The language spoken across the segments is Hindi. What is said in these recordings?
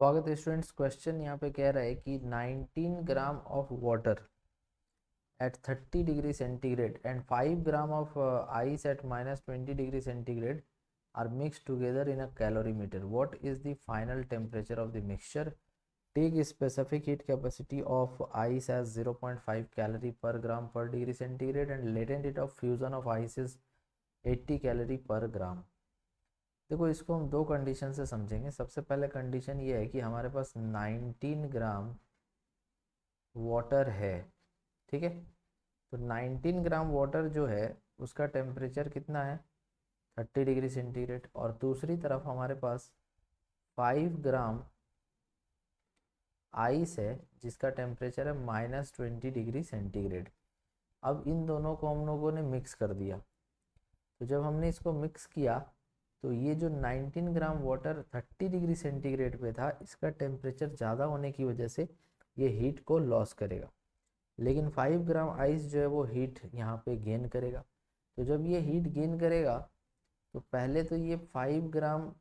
स्वागत है स्टूडेंट्स। क्वेश्चन यहाँ पे कह रहा है कि 19 gram of water at 30 degree centigrade and 5 gram of ice at minus 20 degree centigrade are mixed together in a calorimeter. What is the final temperature of the mixture? Take specific heat capacity of ice as 0.5 calorie per gram per degree centigrade and latent heat of fusion of ice is 80 calorie per gram. देखो, इसको हम दो कंडीशन से समझेंगे। सबसे पहले कंडीशन ये है कि हमारे पास 19 ग्राम वाटर है, ठीक है। तो 19 ग्राम वाटर जो है उसका टेम्परेचर कितना है, 30 डिग्री सेंटीग्रेड। और दूसरी तरफ हमारे पास 5 ग्राम आइस है जिसका टेम्परेचर है -20 डिग्री सेंटीग्रेड। अब इन दोनों को हम लोगों ने मिक्स कर दिया। तो जब हमने इसको मिक्स किया तो ये जो 19 ग्राम वाटर 30 डिग्री सेंटीग्रेड पे था, इसका टेम्परेचर ज़्यादा होने की वजह से ये हीट को लॉस करेगा, लेकिन 5 ग्राम आइस जो है वो हीट यहाँ पे गेन करेगा। तो जब ये हीट गेन करेगा तो पहले तो ये 5 ग्राम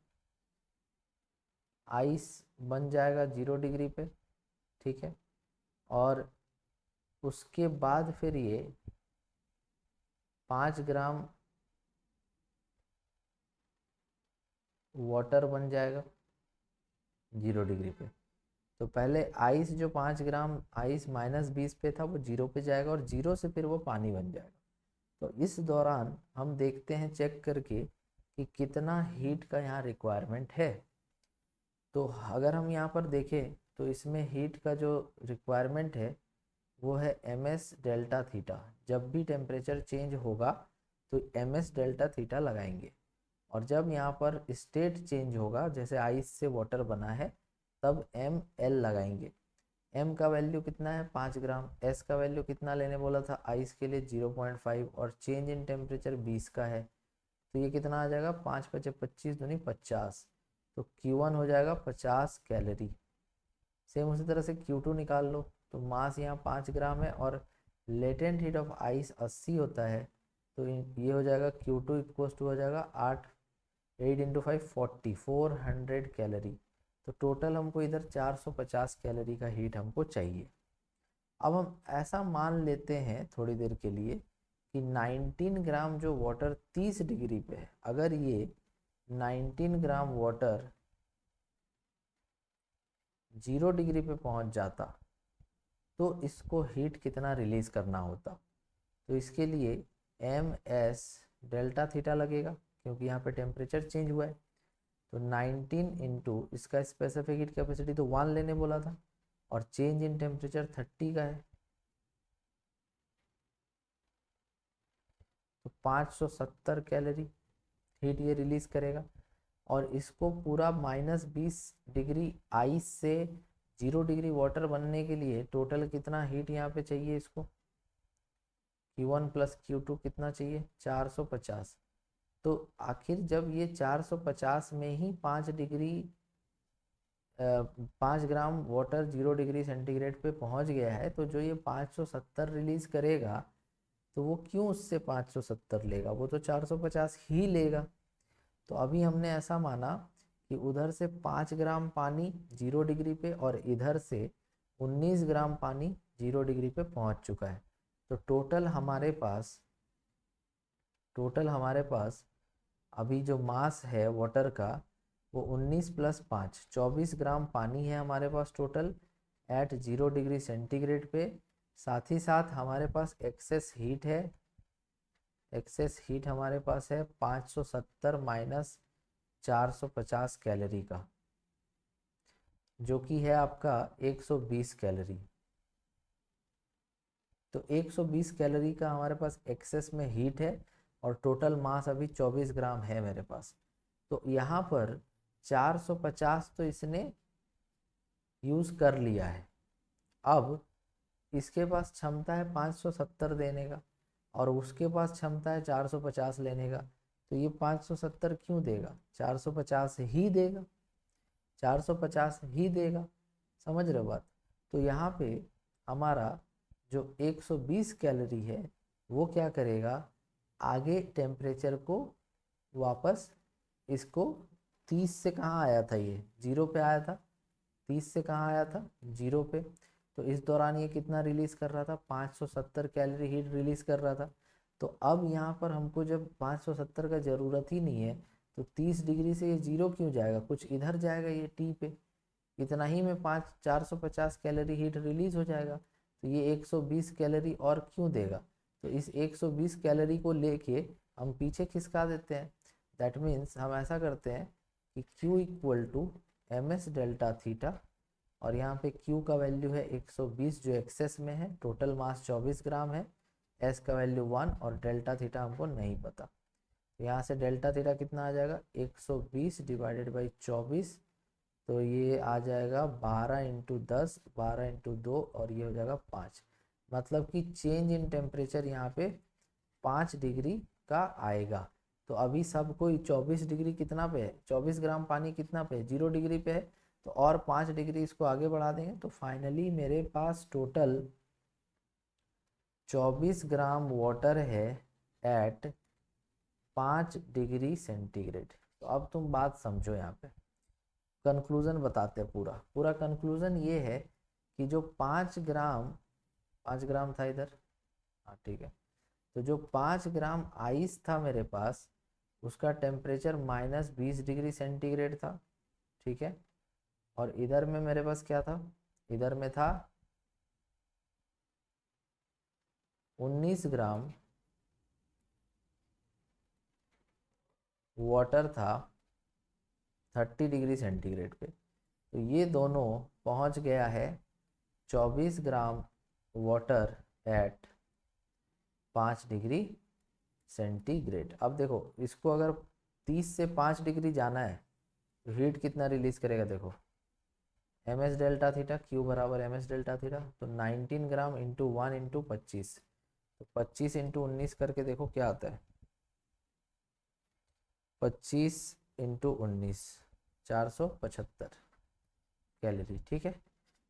आइस बन जाएगा 0 डिग्री पे, ठीक है। और उसके बाद फिर ये 5 ग्राम वाटर बन जाएगा 0 डिग्री पे। तो पहले आइस जो 5 ग्राम आइस -20 पे था वो 0 पे जाएगा और 0 से फिर वो पानी बन जाएगा। तो इस दौरान हम देखते हैं चेक करके कि कितना हीट का यहाँ रिक्वायरमेंट है। तो अगर हम यहाँ पर देखें तो इसमें हीट का जो रिक्वायरमेंट है वो है ms डेल्टा थीटा। जब भी टेम्परेचर चेंज होगा तो ms डेल्टा थीटा लगाएंगे, और जब यहाँ पर स्टेट चेंज होगा, जैसे आइस से वाटर बना है, तब ml लगाएंगे। m का वैल्यू कितना है 5 ग्राम, s का वैल्यू कितना लेने बोला था आइस के लिए 0.5, और चेंज इन टेम्परेचर 20 का है। तो ये कितना आ जाएगा 5 × 5 = 25 दूनी 50। तो Q1 हो जाएगा 50 कैलोरी। सेम उसी तरह से Q2 निकाल लो। तो मास यहाँ 5 ग्राम है और लेटेंट हीट ऑफ आइस 80 होता है। तो ये हो जाएगा Q2 इक्वल्स टू हो जाएगा 8 × 5 40 400 कैलोरी। तो टोटल हमको इधर 450 कैलोरी का हीट हमको चाहिए। अब हम ऐसा मान लेते हैं थोड़ी देर के लिए कि 19 ग्राम जो वाटर 30 डिग्री पे है, अगर ये 19 ग्राम वाटर 0 डिग्री पे पहुंच जाता तो इसको हीट कितना रिलीज करना होता। तो इसके लिए ms डेल्टा थीटा लगेगा, क्योंकि यहाँ पे टेम्परेचर चेंज हुआ है। तो 19 इंटू इसका स्पेसिफिक हीट कैपेसिटी तो 1 लेने बोला था, और चेंज इन टेम्परेचर 30 का है, तो 570 कैलोरी हीट ये रिलीज करेगा। और इसको पूरा -20 डिग्री आइस से 0 डिग्री वाटर बनने के लिए टोटल कितना हीट यहाँ पे चाहिए इसको, Q1 + Q2 कितना चाहिए 450। तो आखिर जब ये 450 में ही 5 ग्राम वाटर 0 डिग्री सेंटीग्रेड पे पहुंच गया है, तो जो ये 570 रिलीज करेगा तो वो क्यों उससे 570 लेगा, वो तो 450 ही लेगा। तो अभी हमने ऐसा माना कि उधर से 5 ग्राम पानी 0 डिग्री पे और इधर से 19 ग्राम पानी 0 डिग्री पे पहुंच चुका है। तो टोटल हमारे पास अभी जो मास है वाटर का वो 19 + 5 24 ग्राम पानी है हमारे पास टोटल एट 0 डिग्री सेंटीग्रेड पे। साथ ही साथ हमारे पास एक्सेस हीट हमारे पास है 570 - 450 कैलोरी का, जो कि है आपका 120 कैलोरी। तो 120 कैलोरी का हमारे पास एक्सेस में हीट है और टोटल मास अभी 24 ग्राम है मेरे पास। तो यहाँ पर 450 तो इसने यूज़ कर लिया है। अब इसके पास क्षमता है 570 देने का और उसके पास क्षमता है 450 लेने का। तो ये 570 क्यों देगा, 450 ही देगा, 450 ही देगा। समझ रहे हो बात। तो यहाँ पे हमारा जो 120 कैलोरी है वो क्या करेगा, आगे टेम्परेचर को वापस इसको 30 से कहाँ आया था, ये 0 पे आया था, 30 से कहाँ आया था 0 पे। तो इस दौरान ये कितना रिलीज़ कर रहा था 570 कैलोरी हीट रिलीज़ कर रहा था। तो अब यहाँ पर हमको जब 570 का ज़रूरत ही नहीं है तो 30 डिग्री से ये 0 क्यों जाएगा, कुछ इधर जाएगा ये टी पे, इतना ही में 450 कैलोरी हीट रिलीज़ हो जाएगा। तो ये 120 कैलोरी और क्यों देगा, तो इस 120 कैलोरी को लेके हम पीछे खिसका देते हैं। दैट मीन्स हम ऐसा करते हैं कि Q equal to MS delta theta, और यहाँ पे Q का वैल्यू है 120 जो एक्सेस में है, टोटल मास 24 ग्राम है, S का वैल्यू 1 और डेल्टा थीटा हमको नहीं पता। तो यहाँ से डेल्टा थीटा कितना आ जाएगा 120 डिवाइडेड बाई 24, तो ये आ जाएगा 12 इंटू 10, 12 इंटू 2 और ये हो जाएगा 5। मतलब कि चेंज इन टेम्परेचर यहाँ पे 5 डिग्री का आएगा। तो अभी सब कोई 24 डिग्री कितना पे है, 24 ग्राम पानी कितना पे है 0 डिग्री पे है, तो और 5 डिग्री इसको आगे बढ़ा देंगे तो फाइनली मेरे पास टोटल 24 ग्राम वाटर है एट 5 डिग्री सेंटीग्रेड। तो अब तुम बात समझो, यहाँ पे कंक्लूजन बताते हैं। पूरा पूरा कंक्लूजन ये है कि जो 5 ग्राम था इधर, हाँ ठीक है, तो जो 5 ग्राम आइस था मेरे पास उसका टेम्परेचर -20 डिग्री सेंटीग्रेड था, ठीक है। और इधर में मेरे पास क्या था, इधर में था 19 ग्राम वाटर था 30 डिग्री सेंटीग्रेड पे। तो ये दोनों पहुंच गया है 24 gram water at 5 degree centigrade. अब देखो इसको अगर 30 से 5 डिग्री जाना है तो हीट कितना रिलीज करेगा, देखो MS डेल्टा थीटा, Q बराबर MS डेल्टा थीटा, तो 19 ग्राम इंटू 1 इंटू 25, तो 25 इंटू 19 करके देखो क्या आता है, 25 इंटू 19 475 कैलोरी, ठीक है।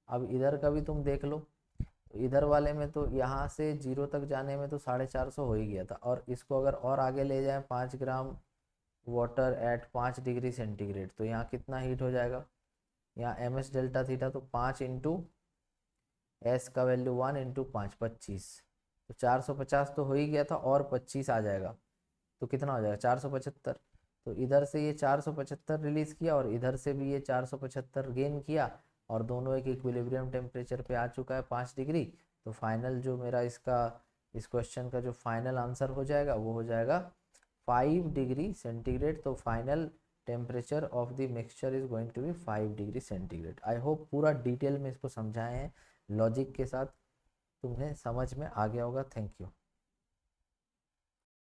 अब इधर का भी तुम देख लो, तो इधर वाले में तो यहाँ से 0 तक जाने में तो 450 हो ही गया था, और इसको अगर और आगे ले जाएं 5 gram water at 5 degree centigrade, तो यहाँ कितना हीट हो जाएगा, यहाँ MS डेल्टा थीटा, तो 5 इंटू S का वैल्यू 1 इंटू 5 25, तो 450 तो हो ही गया था और 25 आ जाएगा, तो कितना हो जाएगा 475। तो इधर से ये 475 रिलीज़ किया और इधर से भी ये 475 गेन किया, और दोनों एक इक्विलिब्रियम टेम्परेचर पे आ चुका है 5 डिग्री। तो फाइनल जो मेरा इसका इस क्वेश्चन का जो फाइनल आंसर हो जाएगा वो हो जाएगा 5 डिग्री सेंटीग्रेड। तो final temperature of the mixture is going to be 5 degree centigrade. I hope पूरा डिटेल में इसको समझाए हैं, लॉजिक के साथ तुम्हें समझ में आ गया होगा। Thank you.